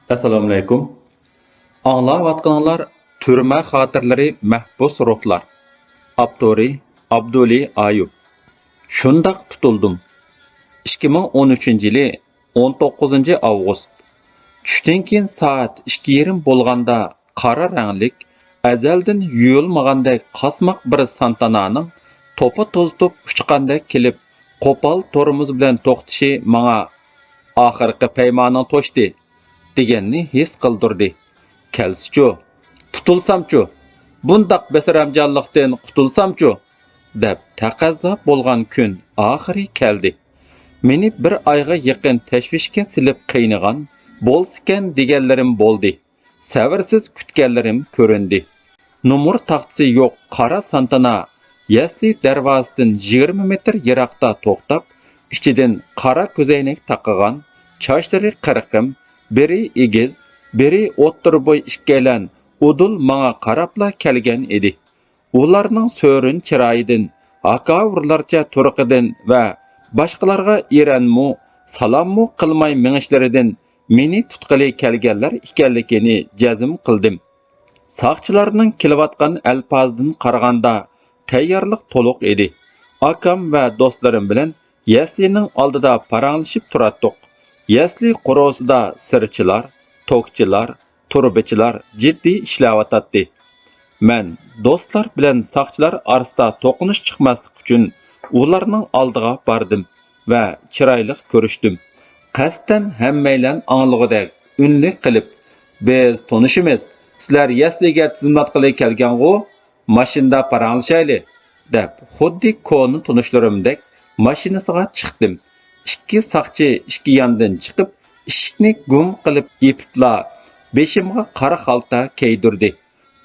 Assalomu alaykum. Anglayotganlar Türme Xatirlari Mahbus Ruhlar. Abduri Abduli Ayub. Şundaq tutuldum. 2013-yili 19-avgust. Tushdan keyin soat 2:30 bo'lganda qora ranglik, azaldan yuyulmagandek qasmaq bir santananing to'pa to'zitib uchqandek kelib, qo'pol torimiz bilan to'xtishi menga oxirgi paymoning to'shdi deganni his qildirdi. Kelsichu, tutulsamchu, bundaq besaramjonlikdan qutulsamchu deb taqazzo bo'lgan kun oxiri keldi. Meni bir oyga yaqin tashvishga silib qiynagan bo'lsikan deganlarim bo'ldi. Savrsiz kutganlarim ko'rindi. Numur taxtisi yo'q qora santana yasli darvozasidan 20 metr yiroqda to'xtab, ichidan qora ko'zoynak taqagan, chochlari qirqim, biri egiz, biri o'ttir bo'y ikkalan udul menga qarabla kelgan edi. Ularning so'rin chiroyidan, akavurlarcha turqidan va boshqalarga eranmu, salommu qilmay mingishlaridan meni tutqili kelganlar ekanligini jazm qildim. Saqchilarning kelayotgan alfozdan qaraganda tayyorlik to'liq edi. Akam va do'stlarim bilan yaslining oldida paranglashib turardik. Yasli qurosida sirchilar, tokchilar, turbichilar jiddiy ishlayotdi. Men do'stlar bilan saqchilar orasida to'qinish chiqmaslik uchun ularning oldiga bordim va chiroyli ko'rishdim. Qasdan hammaylan anglag'idek unli qilib, "Biz tanishimiz. Sizlar yasliga xizmat qilib kelgan-ku, mashinada paranglashayli" deb xuddi koni tanishlarimdek mashinasiga chiqdim. Ikki saqchi ikki yondan chiqib, eshikni gum qilib yepitla beshimga qora xalta kiydirdi.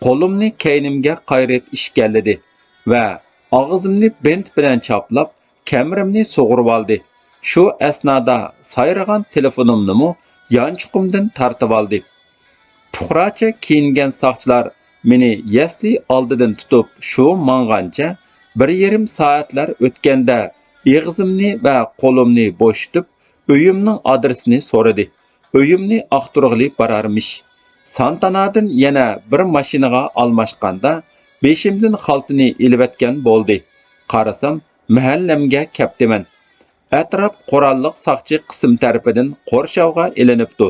Qo'limni keynimga qayrib ishkalladi va og'zimni bent bilan chaplab, kamirimni sug'urib oldi. Shu asnoda sayragan telefonimni yonchiqimdan tartib oldi. Puxracha kiyingan saqchilar meni yasli oldidan tutib, shu mang'ancha 1,5 soatlar o'tganda eg'izimni va qo'limni bo'shitib, uyimning adresini so'radi. Uyimni aqturg'ili borarmish. Santanadan yana bir mashinaga almashganda beshimdan xaltini ilib bo'ldi. Qarasam, mahallamga kaptiman. Atrof qurolliq saqchi qism tarafidan qo'rshovga ilinibdi.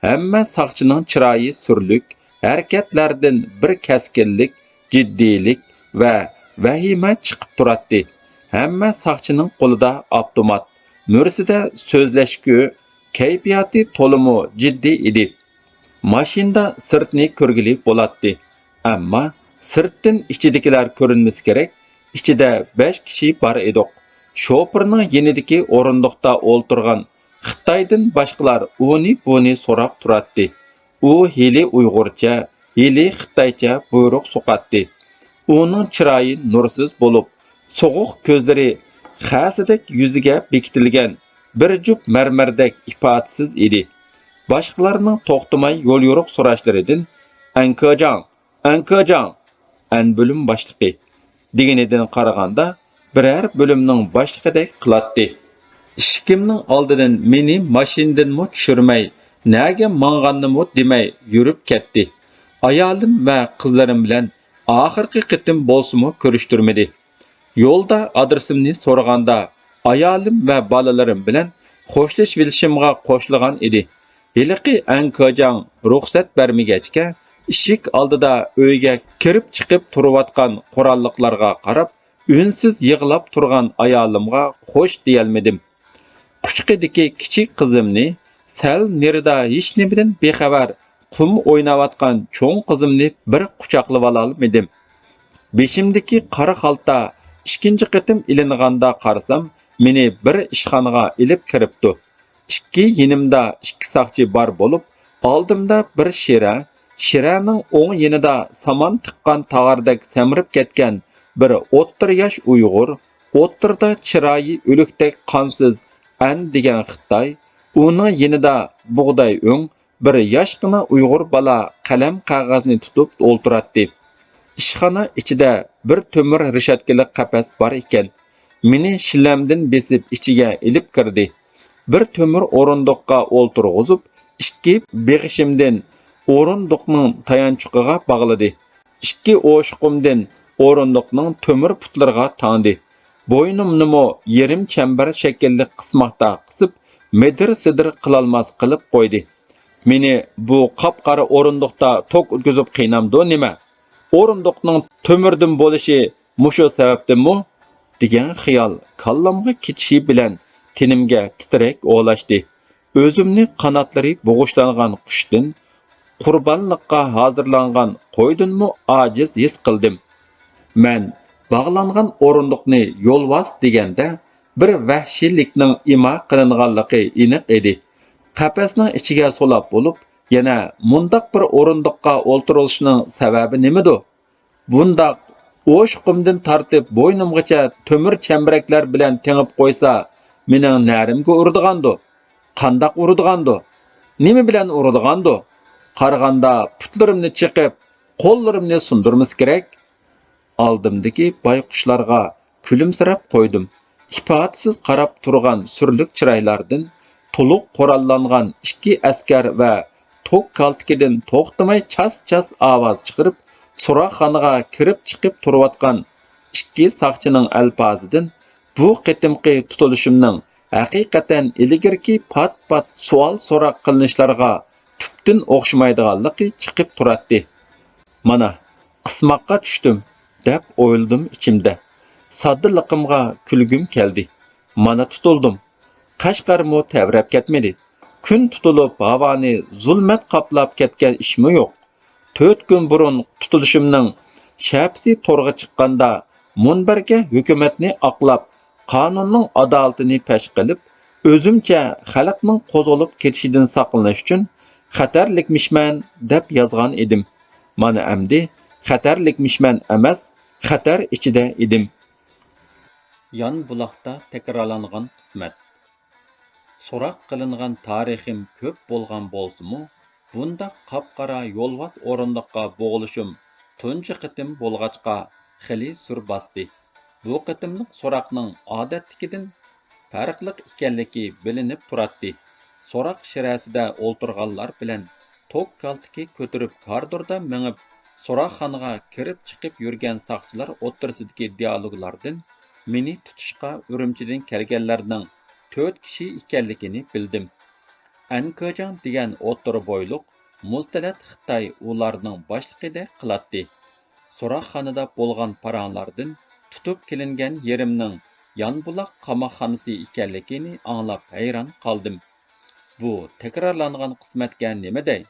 Hamma saqchining chiroyi surlik, harakatlardan bir kaskinlik, jiddiylik va vahima chiqib turadi. Hamma saqchining qo'lida avtomat. Mursida so'zlashku kayfiyati to'limu jiddiy edi. Mashinda sirtni ko'rgili bo'ladi. Ammo sirtdan ichidagilar ko'rinmas kerak. Ichida 5 kishi bor edi. Şoförning yenidagi o'rindiqda o'ltirgan Xitoydan boshqalar uni-buni so'rab turadi. U hili Uyg'urcha, hili Xitoycha buyruq so'qatdi. Uning chiroyi nursiz bo'lib, so'g'uq ko'zlari xasidek yuziga bekitilgan bir jup marmardek ifodasiz edi. Boshqalarning to'xtamay yo'l yo'riq so'rashlaridan "Ankajan, an bo'lim boshlig'i" deganidan qaraganda birər bölümning boshlig'idek qiladi. Ishkimning oldidan meni mashindanmi tushirmay, naga mang'annimi demay yurib ketdi. Ayolim va qizlarim bilan oxirgi qitim bo'lsimi ko'rishtirmadi. Yo'lda adresimni so'raganda ayolim va bolalarim bilan xo'shlashishimga qo'shilgan edi. Hiliqi Ankajan ruxsat bermagachga, eshik oldida uyga kirib chiqib turayotgan qurolliqlarga qarab, unsiz yig'lab turgan ayolimga xo'sh deyalmadim. Quchqidagi kichik qizimni, sal nerida hech nimadan bexabar qum o'ynayotgan cho'ng qizimni bir quchoqlab ololmadim. Beshimdagi qora xalta ikkinchi qitim ilinganda qarasam, meni bir ishxonaga ilib kiribdi. Ikki yinimda ikki saqchi bor bo'lib, oldimda bir shiraning o'ng yinida saman tiqqan tog'ardek samirib ketgan bir o'ttir yosh Uyg'ur, o'ttirda chiroyi o'likdek qonsiz an degan Xitoy, uning yinida bug'doy o'ng bir yoshgina Uyg'ur bola qalam qog'ozni tutib o'ltiradi. Ishxona ichida bir to'mir rishatkali qafas bor ekan. Meni shillamdan besib ichiga ilib kirdi. Bir to'mir o'rindiqqa o'ltirg'izib, ikki beg'ishimdan o'rindiqning tayanchuqiga bog'ladi. Ikki o'shiqimdan o'rindiqning to'mir putlariga tangdi. Bo'ynimnimi yerim chambar shaklli qismoqda qisib, medir-sidir qilolmas qilib qo'ydi. Meni bu qop-qora o'rindiqda tok o'tkazib qiynamdi nima? O'rindiqning to'mirdan bo'lishi mushu sababdanmi? Degan xiyol kallamga ketishi bilan tenimga titrak o'lashdi. O'zimni qanotlari bo'g'ishlangan qushdan, qurbonlikqa hozirlangan qo'ydinmi ojiz his qildim. Men bog'langan o'rindiqni yo'lvas deganda bir vahshiylikning imo qilinganligi aniq edi. Qafasning ichiga solab bo'lib, yana mundaq bir o'rindiqqa o'ltirilishning sababi nimadi? Bundaq o'shqimdan tortib bo'ynimgacha to'mir chambaraklar bilan tengib qo'ysa, mening narimga urdig'andi. Qandaq urdig'andi? Nima bilan urdig'andi? Qaraganda putlarimni chiqib, qo'llarimni sundirmas kerak. Oldimdagi bayqushlarga kulimsirab qo'ydim. Ifodasiz qarab turgan surlik chiroylardan to'liq qurollangan ikki askar va tok kaltikidan to'xtamay chas-chas ovoz chiqarib, so'roqxonaga kirib chiqib turayotgan ikki soqchining alpozidan bu qitimqi tutilishimning haqiqatan ilgirki pat-pat savol so'roq qilinishlarga tubdan o'xshamaydiganligi chiqib turadi. Mana qismoqqa tushdim deb o'yladim ichimda. Soddaliqimga kulgum keldi. Mana tutildim. Qashqarmi tavrab ketmedi. Kun tutulib havoni zulmat qoplab ketgan ishmi yo'q. 4 kun burun tutilishimning shapsi to'rga chiqqanda munbarga hukumatni oqlab, qonunning adolatini pesh qilib, o'zimcha xalqning qo'zg'alib ketishidan saqlanish uchun xatarlikmishman deb yozgan edim. Mana endi xatarlikmishman emas, xatar ichida edim. Yon buloqda takrorlangan qismat. So'roq qilingan tarixim ko'p bo'lgan bo'lsa-mu, bunda qop-qora yo'lvas o'rindiqqa bo'g'ilishim tunji qitim bo'lg'achqa xili sur bosdi. Bu qitimliq so'roqning odatdagidan farqli ekanligi bilinib turadi. So'roq shirasida o'ltirganlar bilan tok kaltiki ko'tarib koridorda mengib, so'roqxonaga kirib chiqib yurgan soqchilar o'ttirsidagi dialoglardan meni tutishga Urumchidan kelganlarning 4 kishi ekanligini bildim. Ankojang degan o'ttir bo'yliq muztalat Xitoy ularning boshlig'ida qiladi. So'roqxonada bo'lgan paranglardan tutib kelingan yerimning Yonbuloq qamoqxonasi ekanligini anglab hayron qoldim. Bu takrorlangan qismatga nima dey?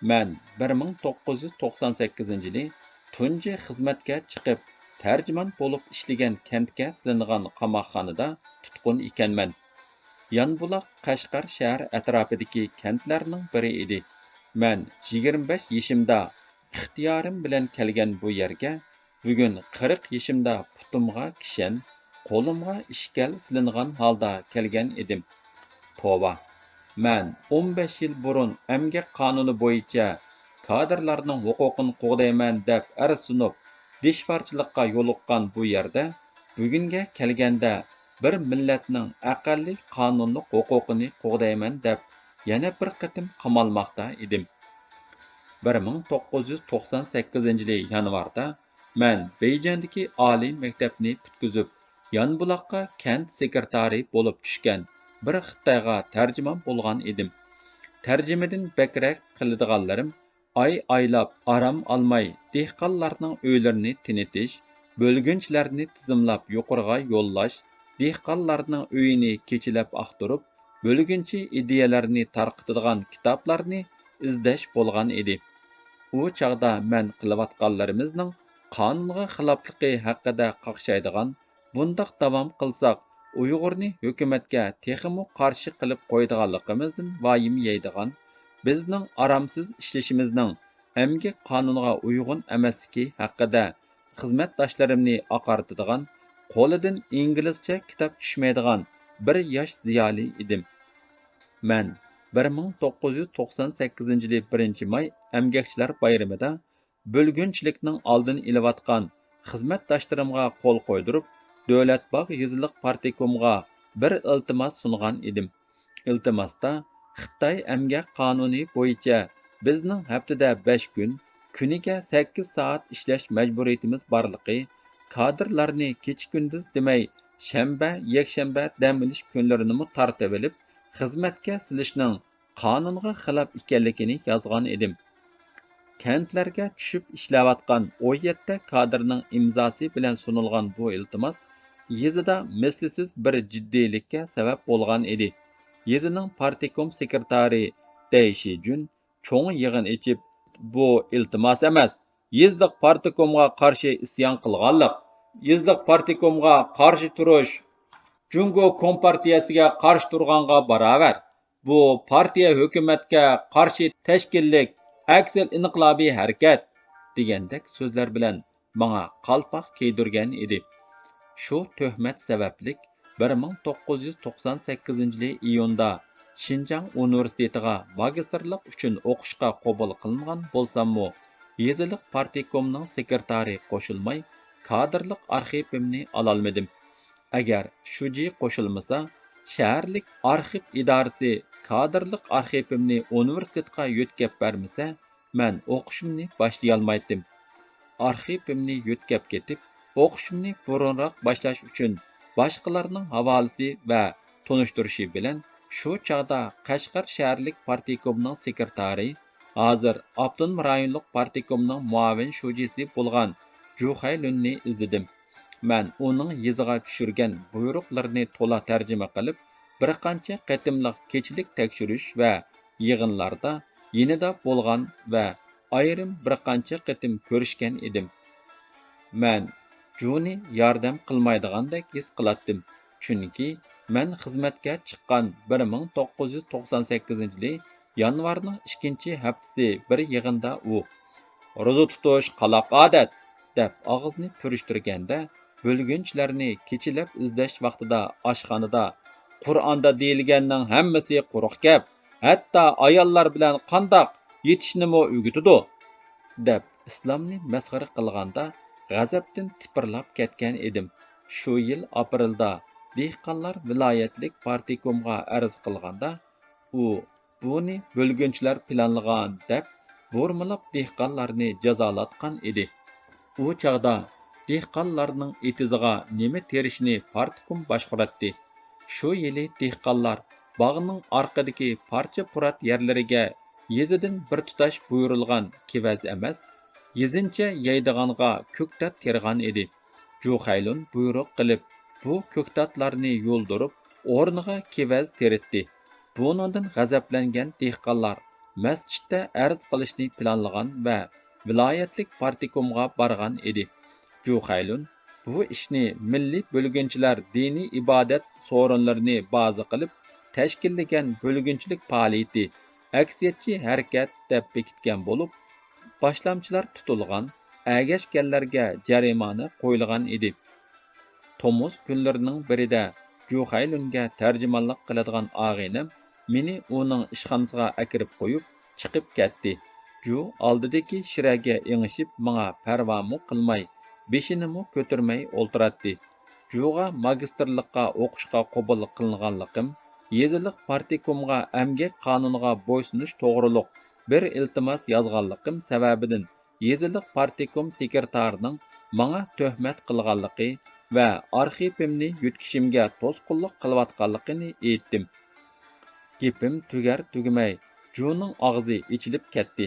Men 1998-yili tunji xizmatga chiqib, tarjimon bo'lib ishlagan kentga silingan qamoqxonada tutqun ekanman. Yonbuloq Qashqar shahar atrofidagi kentlarning biri edi. Men 25 yoshimda ixtiyorim bilan kelgan bu yerga bugun 40 yoshimda putimga kishan, qo'limga ishkal silingan holda kelgan edim. Tova. Men 15 yil burun emgak qonuni bo'yicha kadrlarning huquqini qo'g'dayman deb arsinib, dishvarchilikqa yo'liqqan bu yerda bugunga kelganda bir millatning aqalli qonunli huquqini qo'g'dayman deb yana bir qitim qamalmoqda edim. 1998-yil yanvarda men Beyjingdagi oliy maktabni bitkizib, Yonbuloqqa kent sekretari bo'lib tushgan bir Xitoyga tarjimon bo'lgan edim. Tarjimadan bakrak qiladiganlarim oylab aram olmay dehqonlarning uylarini tinitish, bo'lgunchilarni tizimlab yuqoriga yo'llash, dehqonlarning uyini kechilab aqtirib, bo'lgunchi ideyalarni tarqatadigan kitoblarni izlash bo'lgan edi. U chaqda men qilayotganlarimizning qonunga xilofligi haqida qaqshaydigan, bundaq davom qilsak Uyg'urni hukumatga texmi qarshi qilib qo'ydiganligimizdan vayim yeydigan, bizning aramsiz ishlashimizning emgak qonuniga uyg'un emasligi haqida xizmatdoshlarimni oqartadigan, qo'lidan inglizcha kitob tushmaydigan bir yosh ziyoli edim. Men 1998-yil 1-may emgakchilar bayramida bo'lgunchilikning oldini ilayotgan xizmatdoshlarimga qo'l qo'ydirib, Davlat bog' yeziliq partikomga bir iltimos sungan edim. Iltimosda Xitoy emgak qonuni bo'yicha bizning haftada 5 kun, kuniga 8 soat ishlash majburiyatimiz borligi, kadrlarni kecha-kunduz demay, shanba, yakshanba dam olish kunlarini tartib olib, xizmatga silishning qonunga xilof ekanligini yozgan edim. Kentlarga tushib ishlayotgan 17 kadrning imzosi bilan sunilgan bu iltimos yezida mislsiz bir jiddiylikka sabab bo'lgan edi. Yezining partikom sekretari Dey Shijun cho'ng yig'in ichib, bu iltimos emas, yezliq partikomga qarshi isyon qilganlik, yezliq partikomga qarshi turish Jungo Kompartiyasiga qarshi turganga barobar. Bu partiya hukumatga qarshi tashkillik aksil inqilobiy harakat degandek so'zlar bilan menga qalpoq kiydirgan edi. Shu tuhmat sabablik 1998 iyunda Xinjiang universitetiga magistrlik uchun o'qishga qabul qilingan bo'lsam-mu, yeziliq partikomning sekretari qo'shilmay, kadrlik arxivimni ololmadim. Agar shuji qo'shilmasa, shaharlik arxiv idorasi kadrlik arxivimni universitetga yo'tkab bermasa, men o'qishimni boshlay olmaydim. Arxivimni yo'tkab ketib, o'qishimni burunroq boshlash uchun boshqalarning havolasi va tonishtirishi bilan shu chog'da Qashqar shaharlik partikomning sekretari, hozir Abtonom rayonlik partikomning muavin shujisi bo'lgan Ju Haylunni izladim. Men uning yeziga tushirgan buyruqlarini to'la tarjima qilib, bir qancha qatimliq kechilik tekshirish va yig'inlarda yenida bo'lgan va ayrim bir qancha qatim ko'rishgan edim. Men Juni yordam qilmaydigandek his qilatdim, chunki men xizmatga chiqqan 1998 yanvarning 2-haftasi bir yig'inda u ro'za tutish qaloq odat deb og'izni purishtirganda, bo'lgunchilarni kechilab izlash vaqtida oshxonada Qur'onda deyilganning hammasi quruq gap, hatto ayollar bilan qandoq yetishni-mo o'rgatadi deb islomni masxara qilganda g'azabdan tipirlab ketgan edim. Shu yil aprelda dehqonlar viloyatlik partikomga arz qilganda, u buni bo'lgunchilar planlagan deb burmalab dehqonlarni jazolatgan edi. U chaqda dehqonlarning etiziga nima terishni partikom boshqaratdi. Shu yili dehqonlar bog'ning orqadagi parcha purat yerlariga yezidan bir tutash buyurilgan kevaz emas, yezincha yeydiganga ko'ktat tergan edi. Ju Haylun buyruq qilib, bu ko'ktatlarni yo'ldirib, o'rniga kevaz teritdi. Buningdan g'azablangan dehqonlar masjidda arz qilishni planlagan va viloyatlik partikomga borgan edi. Ju Haylun bu ishni milliy bo'lgunchilar diniy ibodat so'rinlarini baza qilib tashkillagan bo'lgunchilik faoliyati aksiyatchi harakat deb bekitgan bo'lib, boshlamchilar tutilgan, agashganlarga jarimani qo'yilgan edi. Tomuz kunlarining birida Ju Haylunga tarjimonlik qiladigan og'inim meni uning ishxonasiga akirib qo'yib, chiqib ketdi. Ju oldidagi shiraga engishib, menga parvomu qilmay, beshini ko'tarmay o'ltiratdi. Juga magistrlikqa o'qishga qabul qilinganligim, yeziliq partikomga emgak qonuniga bo'ysunish to'g'riliq bir iltimos yozganligim sababidan yeziliq partikom sekretarining menga tuhmat qilganligi va arxivimni yutkishimga to'sqinlik qilayotganligini aytdim. Gapim tugar-tugmay, Juning og'zi ichilib ketdi.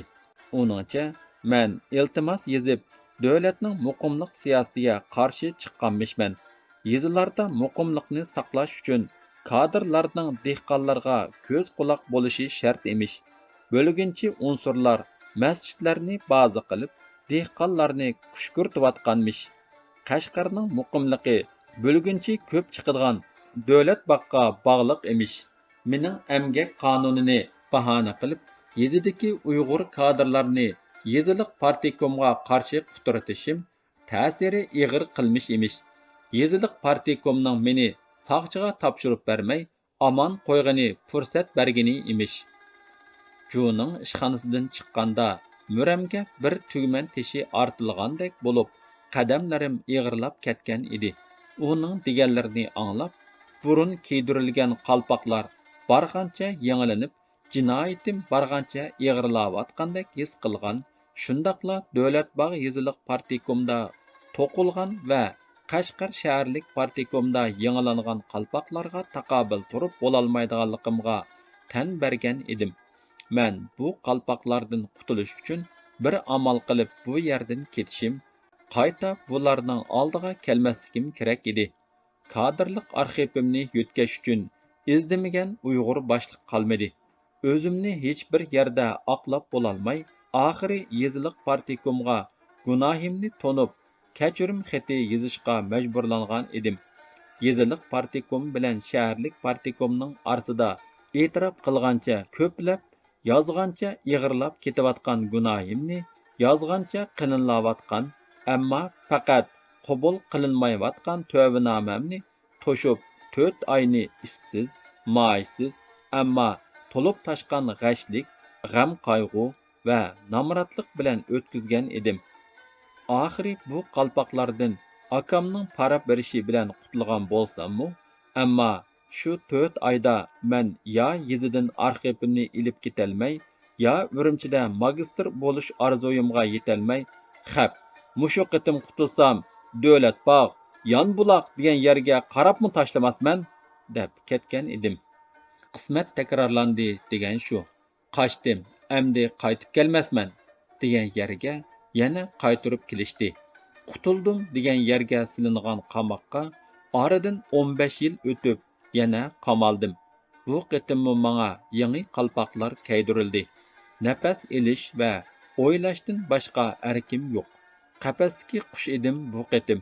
Uningcha, men iltimos yezib, davlatning muqimlik siyosatiga qarshi chiqqanmishman. Yezilarda muqimlikni saqlash uchun kadrlarning dehqonlarga ko'z quloq bo'lishi shart emish. Bo'lgunchi unsurlar masjidlarni baza qilib, dehqonlarni qushkurtiyotganmish. Qashqarning muqimligi bo'lgunchi ko'p chiqadigan davlat boqqa bog'liq emish. Mening emgak qonunini bahona qilib, yezidagi Uyg'ur kadrlarni yeziliq partikomga qarshi quturatishim ta'siri ig'ir qilmish emish. Yeziliq partikomning meni saqchiga topshirib bermay, omon qo'ygani fursat bergani emish. Juning ishxonasidan chiqqanda muramga bir tugman teshi ortilgandek bo'lib, qadamlarim ig'irlab ketgan edi. Uning deganlarini anglab, burun kiydirilgan qalpoqlar barqancha yangilanib, jinoyatim bargancha ig'irlayotgandek his qilgan, shundoqla Davlat bog' yeziliq partikomda to'qilgan va Qashqar shaharlik partikomda yangilangan qalpoqlarga taqobil turib bo'lolmaydiganligimga tan bergan edim. Men bu qalpoqlardan qutulish uchun bir amal qilib bu yerdan ketishim, qayta bularning oldiga kelmasligim kerak edi. Kadrlik arxivimni yutkash uchun izdimigan Uyg'ur boshliq qolmadi. O'zimni hech bir yerda oqlab bo'lolmay, oxiri yeziliq partikomga gunohimni tonib, kechirim xati yezishga majburlangan edim. Yeziliq partikom bilan shaharlik partikomning orasida e'tirof qilgancha ko'plab, yozgancha ig'irlab ketayotgan gunohimni yozgancha qilinlayotgan, ammo faqat qabul qilinmayotgan tövbenomamni to'shib 4 oyni ishsiz, maoshsiz, ammo to'lib tashqan g'ashlik, g'am qayg'u va namratlik bilan o'tkazgan edim. Oxiri bu qalpoqlardan akamning para berishi bilan qutulgan bo'lsam-mu, ammo shu 4 oyda men ya yezidan arxivimni ilib ketolmay, ya Urumchida magistr bo'lish orzuyimga yetolmay, xap, mushu qitim qutulsam, Davlat bog', Yonbuloq degan yerga qarabmi tashlamasman, deb ketgan edim. Qismat takrorlandi degan shu. Qochdim, endi qaytib kelmasman degan yerga yana qaytirib kelishdi. Qutuldim degan yerga silingan qamoqqa oradan 15 yil o'tib yana qamaldim. Bu qitimmi menga yangi qalpoqlar kaydirildi. Nafas elish va o'ylashdan boshqa erkim yo'q. Qafasdagi qush edim bu qitim.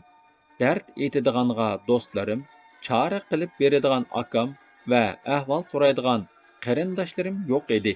Dard aytadiganga do'stlarim, chora qilib beradigan akam va ahvol so'raydigan qarindoshlarim yo'q edi.